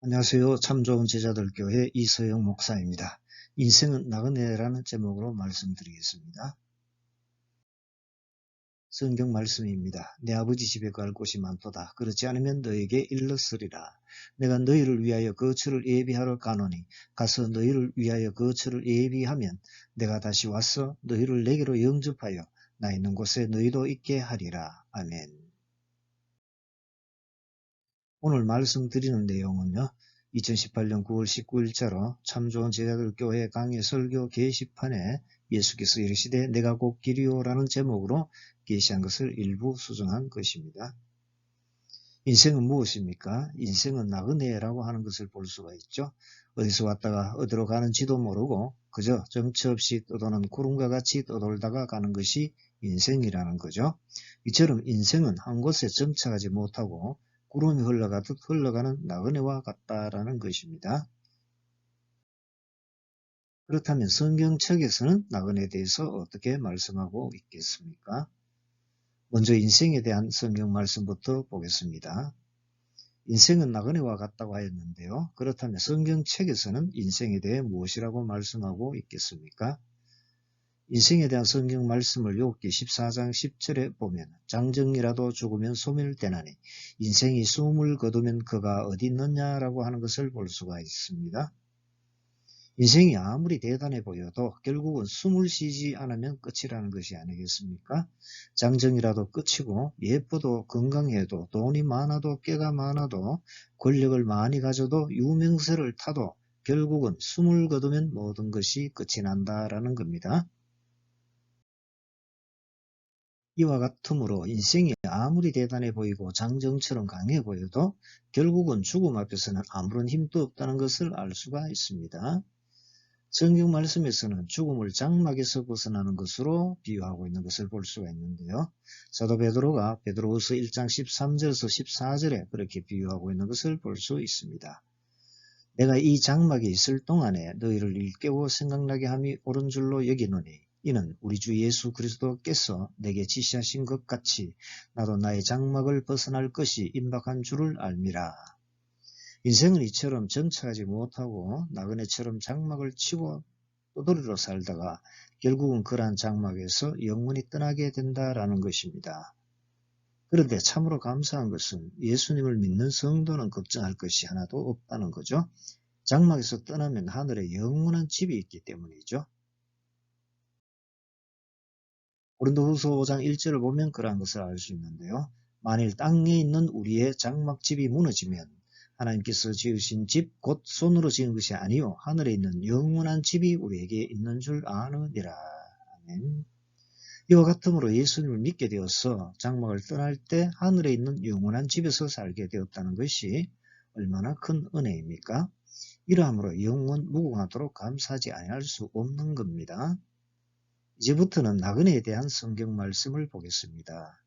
안녕하세요. 참 좋은 제자들 교회 이서영 목사입니다. 인생은 나그네라는 제목으로 말씀드리겠습니다. 성경 말씀입니다. 내 아버지 집에 갈 곳이 많도다. 그렇지 않으면 너에게 일렀으리라. 내가 너희를 위하여 거처를 예비하러 가노니 가서 너희를 위하여 거처를 예비하면 내가 다시 와서 너희를 내게로 영접하여 나 있는 곳에 너희도 있게 하리라. 아멘. 오늘 말씀드리는 내용은요. 2018년 9월 19일자로 참 좋은 제자들 교회 강의 설교 게시판에 예수께서 이르시되 내가 곧 길이요라는 제목으로 게시한 것을 일부 수정한 것입니다. 인생은 무엇입니까? 인생은 나그네라고 하는 것을 볼 수가 있죠. 어디서 왔다가 어디로 가는지도 모르고 그저 정처 없이 떠도는 구름과 같이 떠돌다가 가는 것이 인생이라는 거죠. 이처럼 인생은 한 곳에 정착하지 못하고 구름이 흘러가듯 흘러가는 나그네와 같다라는 것입니다. 그렇다면 성경책에서는 나그네에 대해서 어떻게 말씀하고 있겠습니까? 먼저 인생에 대한 성경 말씀부터 보겠습니다. 인생은 나그네와 같다고 하였는데요. 그렇다면 성경책에서는 인생에 대해 무엇이라고 말씀하고 있겠습니까? 인생에 대한 성경 말씀을 욥기 14장 10절에 보면 장정이라도 죽으면 소멸되나니 인생이 숨을 거두면 그가 어디 있느냐라고 하는 것을 볼 수가 있습니다. 인생이 아무리 대단해 보여도 결국은 숨을 쉬지 않으면 끝이라는 것이 아니겠습니까? 장정이라도 끝이고 예뻐도 건강해도 돈이 많아도 깨가 많아도 권력을 많이 가져도 유명세를 타도 결국은 숨을 거두면 모든 것이 끝이 난다라는 겁니다. 이와 같으므로 인생이 아무리 대단해 보이고 장정처럼 강해 보여도 결국은 죽음 앞에서는 아무런 힘도 없다는 것을 알 수가 있습니다. 성경 말씀에서는 죽음을 장막에서 벗어나는 것으로 비유하고 있는 것을 볼 수가 있는데요. 사도 베드로가 베드로후서 1장 13절에서 14절에 그렇게 비유하고 있는 것을 볼 수 있습니다. 내가 이 장막에 있을 동안에 너희를 일깨워 생각나게 함이 옳은 줄로 여기노니 이는 우리 주 예수 그리스도께서 내게 지시하신 것 같이 나도 나의 장막을 벗어날 것이 임박한 줄을 알미라. 인생은 이처럼 정착하지 못하고 나그네처럼 장막을 치고 떠돌이로 살다가 결국은 그러한 장막에서 영원히 떠나게 된다라는 것입니다. 그런데 참으로 감사한 것은 예수님을 믿는 성도는 걱정할 것이 하나도 없다는 거죠. 장막에서 떠나면 하늘에 영원한 집이 있기 때문이죠. 고린도후서 5장 1절을 보면 그러한 것을 알 수 있는데요. 만일 땅에 있는 우리의 장막집이 무너지면 하나님께서 지으신 집 곧 손으로 지은 것이 아니요 하늘에 있는 영원한 집이 우리에게 있는 줄 아느니라. 아멘. 이와 같으므로 예수님을 믿게 되어서 장막을 떠날 때 하늘에 있는 영원한 집에서 살게 되었다는 것이 얼마나 큰 은혜입니까? 이러함으로 영원 무궁하도록 감사하지 아니할 수 없는 겁니다. 이제부터는 나그네에 대한 성경 말씀을 보겠습니다.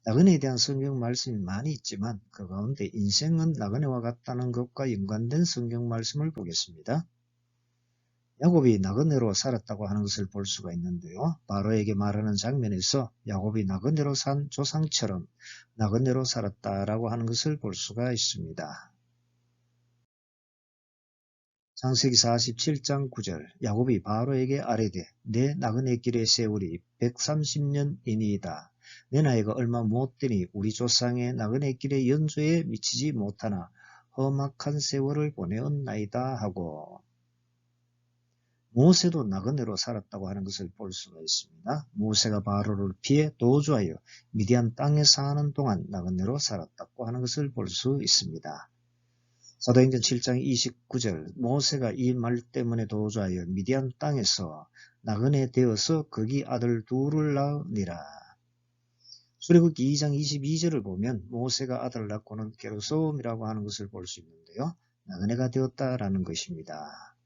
나그네에 대한 성경 말씀이 많이 있지만 그 가운데 인생은 나그네와 같다는 것과 연관된 성경 말씀을 보겠습니다. 야곱이 나그네로 살았다고 하는 것을 볼 수가 있는데요. 바로에게 말하는 장면에서 야곱이 나그네로 산 조상처럼 나그네로 살았다라고 하는 것을 볼 수가 있습니다. 창세기 47장 9절 야곱이 바로에게 아뢰되 내 나그네 길의 세월이 130년이니이다. 내 나이가 얼마 못되니 우리 조상의 나그네 길의 연조에 미치지 못하나 험악한 세월을 보내었나이다 하고 모세도 나그네로 살았다고 하는 것을 볼 수가 있습니다. 모세가 바로를 피해 도주하여 미디안 땅에 사는 동안 나그네로 살았다고 하는 것을 볼 수 있습니다. 사도행전 7장 29절 모세가 이 말 때문에 도주하여 미디안 땅에서 나그네 되어서 거기 아들 둘을 낳으니라. 출애굽기 2장 22절을 보면 모세가 아들을 낳고는 게르솜이라고 하는 것을 볼 수 있는데요. 나그네가 되었다라는 것입니다.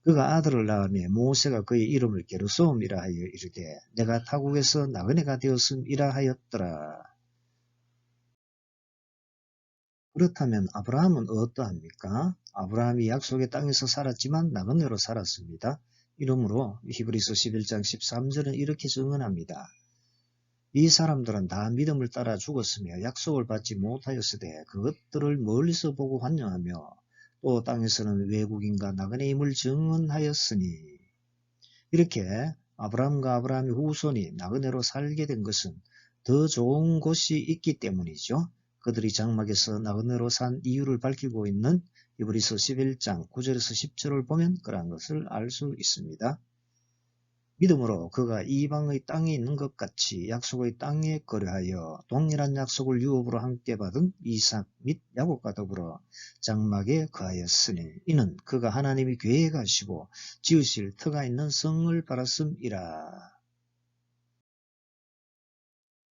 그가 아들을 낳으니 모세가 그의 이름을 게르솜이라 하여 이르되 내가 타국에서 나그네가 되었음이라 하였더라. 그렇다면 아브라함은 어떠합니까? 아브라함이 약속의 땅에서 살았지만 나그네로 살았습니다. 이러므로 히브리서 11장 13절은 이렇게 증언합니다. 이 사람들은 다 믿음을 따라 죽었으며 약속을 받지 못하였으되 그것들을 멀리서 보고 환영하며 또 땅에서는 외국인과 나그네 임을 증언하였으니 이렇게 아브라함과 아브라함의 후손이 나그네로 살게 된 것은 더 좋은 곳이 있기 때문이죠. 그들이 장막에서 나그네로 산 이유를 밝히고 있는 히브리서 11장 9절에서 10절을 보면 그러한 것을 알 수 있습니다. 믿음으로 그가 이방의 땅에 있는 것 같이 약속의 땅에 거류하여 동일한 약속을 유업으로 함께 받은 이삭 및 야곱과 더불어 장막에 거하였으니 이는 그가 하나님이 계획하시고 지으실 터가 있는 성을 바랐음이라.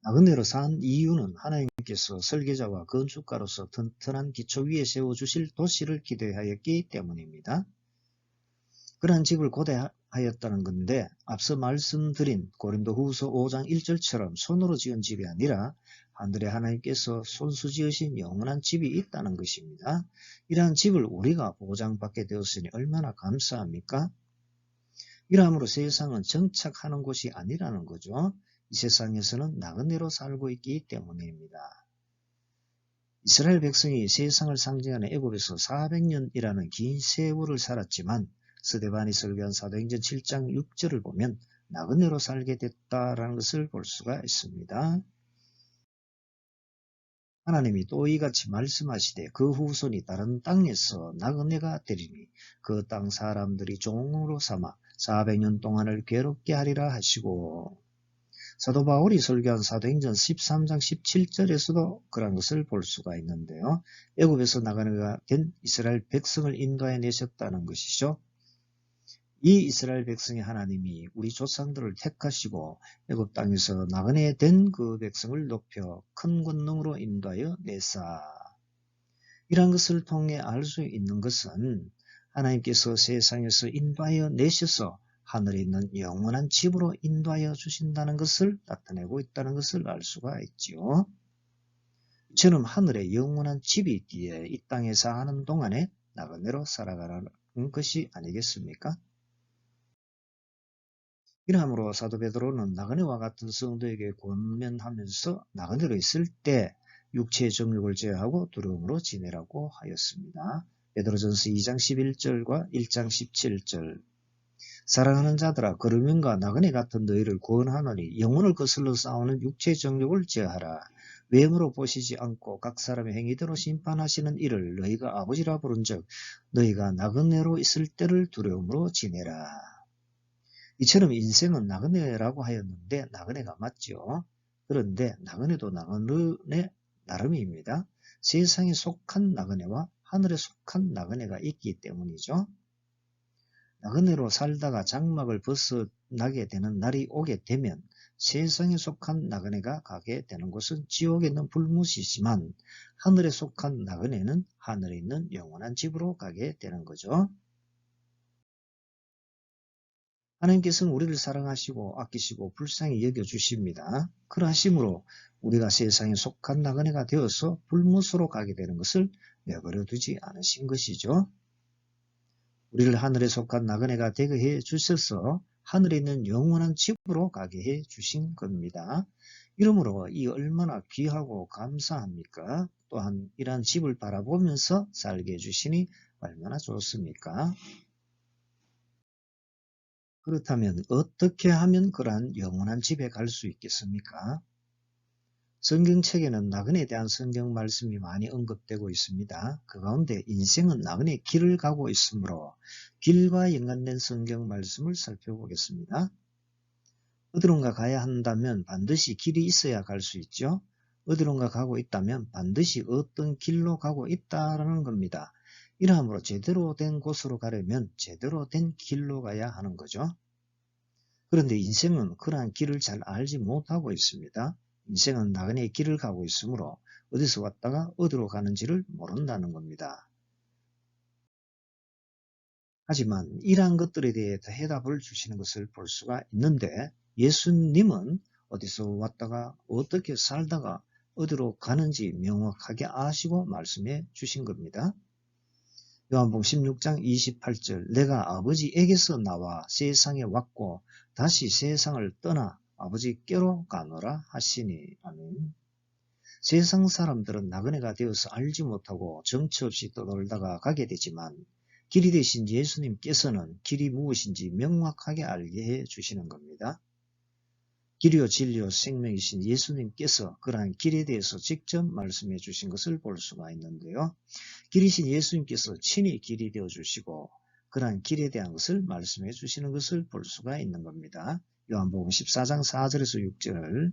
나그네로 산 이유는 하나님께서 설계자와 건축가로서 튼튼한 기초 위에 세워주실 도시를 기대하였기 때문입니다. 그러한 집을 고대하였다는 건데 앞서 말씀드린 고린도후서 5장 1절처럼 손으로 지은 집이 아니라 하늘의 하나님께서 손수 지으신 영원한 집이 있다는 것입니다. 이러한 집을 우리가 보장받게 되었으니 얼마나 감사합니까? 이러함으로 세상은 정착하는 곳이 아니라는 거죠. 이 세상에서는 나그네로 살고 있기 때문입니다. 이스라엘 백성이 세상을 상징하는 애굽에서 400년이라는 긴 세월을 살았지만 스데반이 설교한 사도행전 7장 6절을 보면 나그네로 살게 됐다라는 것을 볼 수가 있습니다. 하나님이 또 이같이 말씀하시되 그 후손이 다른 땅에서 나그네가 되리니 그 땅 사람들이 종으로 삼아 400년 동안을 괴롭게 하리라 하시고 사도 바울이 설교한 사도행전 13장 17절에서도 그런 것을 볼 수가 있는데요. 애굽에서 나그네가 된 이스라엘 백성을 인도해 내셨다는 것이죠. 이 이스라엘 백성의 하나님이 우리 조상들을 택하시고 애굽 땅에서 나그네 된 그 백성을 높여 큰 권능으로 인도하여 내사. 이런 것을 통해 알 수 있는 것은 하나님께서 세상에서 인도하여 내셔서 하늘에 있는 영원한 집으로 인도하여 주신다는 것을 나타내고 있다는 것을 알 수가 있지요. 이처럼 하늘에 영원한 집이 있기에 이 땅에 사는 동안에 나그네로 살아가라는 것이 아니겠습니까? 이러함으로 사도 베드로는 나그네와 같은 성도에게 권면하면서 나그네로 있을 때 육체의 정욕을 제어하고 두려움으로 지내라고 하였습니다. 베드로전서 2장 11절과 1장 17절 사랑하는 자들아 거르면과 나그네 같은 너희를 구원하노니 영혼을 거슬러 싸우는 육체의 정욕을 제어하라. 외모로 보시지 않고 각 사람의 행위대로 심판하시는 이를 너희가 아버지라 부른즉 너희가 나그네로 있을 때를 두려움으로 지내라. 이처럼 인생은 나그네라고 하였는데 나그네가 맞죠. 그런데 나그네도 나그네 나름입니다. 세상에 속한 나그네와 하늘에 속한 나그네가 있기 때문이죠. 나그네로 살다가 장막을 벗어나게 되는 날이 오게 되면 세상에 속한 나그네가 가게 되는 곳은 지옥에 있는 불못이지만 하늘에 속한 나그네는 하늘에 있는 영원한 집으로 가게 되는 거죠. 하나님께서는 우리를 사랑하시고 아끼시고 불쌍히 여겨주십니다. 그러하심으로 우리가 세상에 속한 나그네가 되어서 불못으로 가게 되는 것을 내버려 두지 않으신 것이죠. 우리를 하늘에 속한 나그네가 되게 해 주셔서 하늘에 있는 영원한 집으로 가게 해 주신 겁니다. 이러므로 이 얼마나 귀하고 감사합니까? 또한 이러한 집을 바라보면서 살게 해주시니 얼마나 좋습니까? 그렇다면 어떻게 하면 그러한 영원한 집에 갈 수 있겠습니까? 성경책에는 나그네에 대한 성경 말씀이 많이 언급되고 있습니다. 그 가운데 인생은 나그네의 길을 가고 있으므로 길과 연관된 성경 말씀을 살펴보겠습니다. 어디론가 가야 한다면 반드시 길이 있어야 갈 수 있죠. 어디론가 가고 있다면 반드시 어떤 길로 가고 있다라는 겁니다. 이러함으로 제대로 된 곳으로 가려면 제대로 된 길로 가야 하는 거죠. 그런데 인생은 그러한 길을 잘 알지 못하고 있습니다. 인생은 나그네의 길을 가고 있으므로 어디서 왔다가 어디로 가는지를 모른다는 겁니다. 하지만 이러한 것들에 대해 해답을 주시는 것을 볼 수가 있는데 예수님은 어디서 왔다가 어떻게 살다가 어디로 가는지 명확하게 아시고 말씀해 주신 겁니다. 요한복음 16장 28절 내가 아버지에게서 나와 세상에 왔고 다시 세상을 떠나 아버지께로 가노라 하시니. 아멘. 세상 사람들은 나그네가 되어서 알지 못하고 정처 없이 떠돌다가 가게 되지만 길이 되신 예수님께서는 길이 무엇인지 명확하게 알게 해 주시는 겁니다. 길이요 진리요 생명이신 예수님께서 그러한 길에 대해서 직접 말씀해 주신 것을 볼 수가 있는데요. 길이신 예수님께서 친히 길이 되어 주시고 그러한 길에 대한 것을 말씀해 주시는 것을 볼 수가 있는 겁니다. 요한복음 14장 4절에서 6절.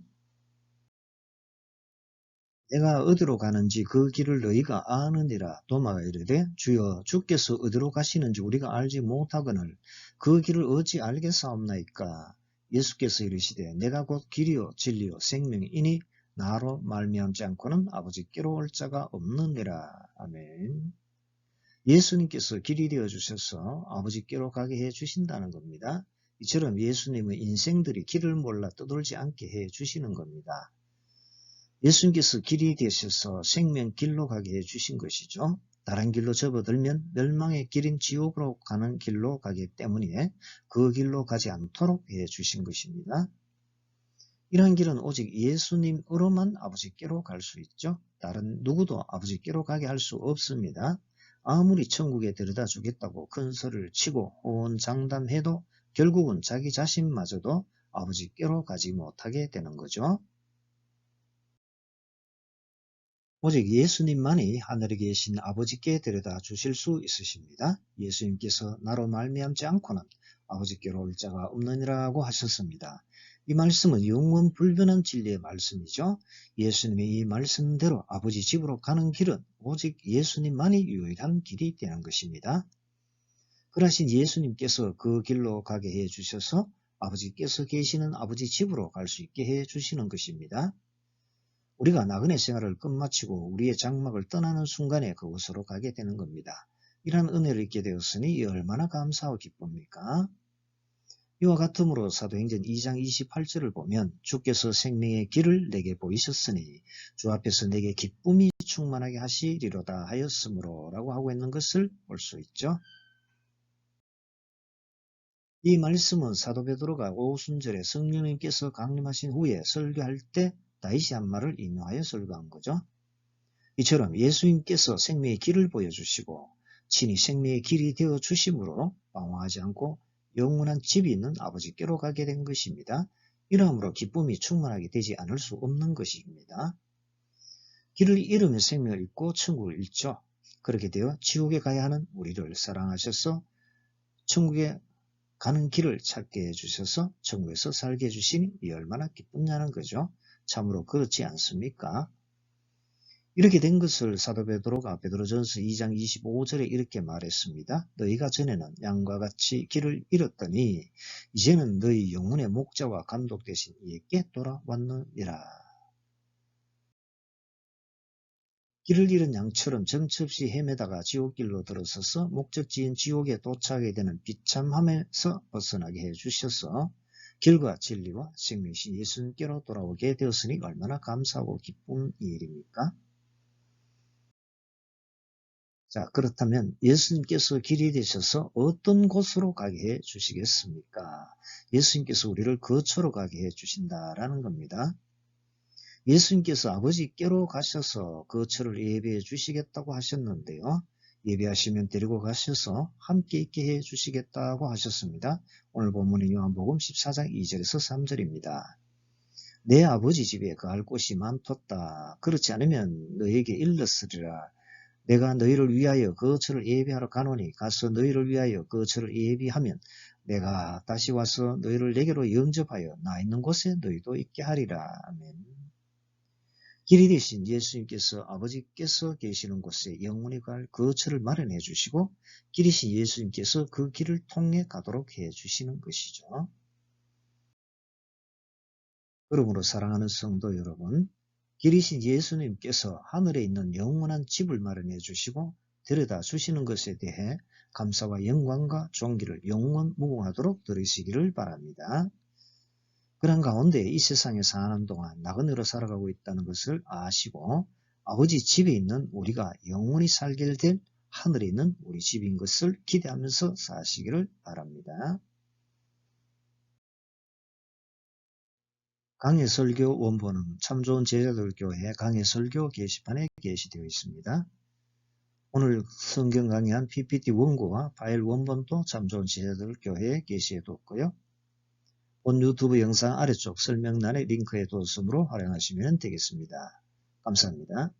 내가 어디로 가는지 그 길을 너희가 아느니라. 도마가 이르되 주여 주께서 어디로 가시는지 우리가 알지 못하거늘 그 길을 어찌 알겠사옵나이까. 예수께서 이르시되 내가 곧 길이요 진리요 생명이니 나로 말미암지 않고는 아버지께로 올 자가 없느니라. 아멘. 예수님께서 길이 되어 주셔서 아버지께로 가게 해 주신다는 겁니다. 이처럼 예수님의 인생들이 길을 몰라 떠돌지 않게 해 주시는 겁니다. 예수님께서 길이 되셔서 생명 길로 가게 해주신 것이죠. 다른 길로 접어들면 멸망의 길인 지옥으로 가는 길로 가기 때문에 그 길로 가지 않도록 해주신 것입니다. 이러한 길은 오직 예수님으로만 아버지께로 갈 수 있죠. 다른 누구도 아버지께로 가게 할 수 없습니다. 아무리 천국에 데려다 주겠다고 큰 소리를 치고 호언장담해도 결국은 자기 자신마저도 아버지께로 가지 못하게 되는 거죠. 오직 예수님만이 하늘에 계신 아버지께 데려다 주실 수 있으십니다. 예수님께서 나로 말미암지 않고는 아버지께로 올 자가 없느니라고 하셨습니다. 이 말씀은 영원 불변한 진리의 말씀이죠. 예수님의 이 말씀대로 아버지 집으로 가는 길은 오직 예수님만이 유일한 길이 되는 것입니다. 그러신 예수님께서 그 길로 가게 해 주셔서 아버지께서 계시는 아버지 집으로 갈 수 있게 해 주시는 것입니다. 우리가 나그네 생활을 끝마치고 우리의 장막을 떠나는 순간에 그곳으로 가게 되는 겁니다. 이러한 은혜를 잊게 되었으니 얼마나 감사하고 기쁩니까? 이와 같으므로 사도행전 2장 28절을 보면 주께서 생명의 길을 내게 보이셨으니 주 앞에서 내게 기쁨이 충만하게 하시리로다 하였으므로 라고 하고 있는 것을 볼 수 있죠. 이 말씀은 사도 베드로가 오순절에 성령님께서 강림하신 후에 설교할 때 다시 한 말을 인용하여 설교한 거죠. 이처럼 예수님께서 생명의 길을 보여주시고 친히 생명의 길이 되어 주심으로 방황하지 않고 영원한 집이 있는 아버지께로 가게 된 것입니다. 이러므로 기쁨이 충만하게 되지 않을 수 없는 것입니다. 길을 잃으면 생명을 잃고 천국을 잃죠. 그렇게 되어 지옥에 가야 하는 우리를 사랑하셔서 천국에 가는 길을 찾게 해주셔서 천국에서 살게 해주시니 이 얼마나 기쁘냐는 거죠. 참으로 그렇지 않습니까? 이렇게 된 것을 사도 베드로가 베드로전서 2장 25절에 이렇게 말했습니다. 너희가 전에는 양과 같이 길을 잃었더니 이제는 너희 영혼의 목자와 감독 되신 이에게 돌아왔느니라. 길을 잃은 양처럼 정처 없이 헤매다가 지옥길로 들어서서 목적지인 지옥에 도착하게 되는 비참함에서 벗어나게 해주셔서 길과 진리와 생명이신 예수님께로 돌아오게 되었으니 얼마나 감사하고 기쁜 일입니까? 자, 그렇다면 예수님께서 길이 되셔서 어떤 곳으로 가게 해 주시겠습니까? 예수님께서 우리를 거처로 가게 해 주신다라는 겁니다. 예수님께서 아버지께로 가셔서 거처를 예비해 주시겠다고 하셨는데요. 예비하시면 데리고 가셔서 함께 있게 해 주시겠다고 하셨습니다. 오늘 본문은 요한복음 14장 2절에서 3절입니다. 내 아버지 집에 거할 곳이 많도다. 그렇지 않으면 너에게 일렀으리라. 내가 너희를 위하여 거처를 예비하러 가노니 가서 너희를 위하여 거처를 예비하면 내가 다시 와서 너희를 내게로 영접하여 나 있는 곳에 너희도 있게 하리라. 아멘. 길이 되신 예수님께서 아버지께서 계시는 곳에 영원히 갈 거처를 마련해 주시고 길이신 예수님께서 그 길을 통해 가도록 해 주시는 것이죠. 그러므로 사랑하는 성도 여러분, 길이신 예수님께서 하늘에 있는 영원한 집을 마련해 주시고 데려다 주시는 것에 대해 감사와 영광과 존귀를 영원무궁하도록 들으시기를 바랍니다. 그런 가운데 이 세상에 사는 동안 나그네로 살아가고 있다는 것을 아시고 아버지 집에 있는 우리가 영원히 살게 될 하늘에 있는 우리 집인 것을 기대하면서 사시기를 바랍니다. 강해 설교 원본은 참 좋은 제자들 교회 강해 설교 게시판에 게시되어 있습니다. 오늘 성경 강의한 PPT 원고와 파일 원본도 참 좋은 제자들 교회에 게시해 뒀고요. 본 유튜브 영상 아래쪽 설명란에 링크해 뒀으므로 활용하시면 되겠습니다. 감사합니다.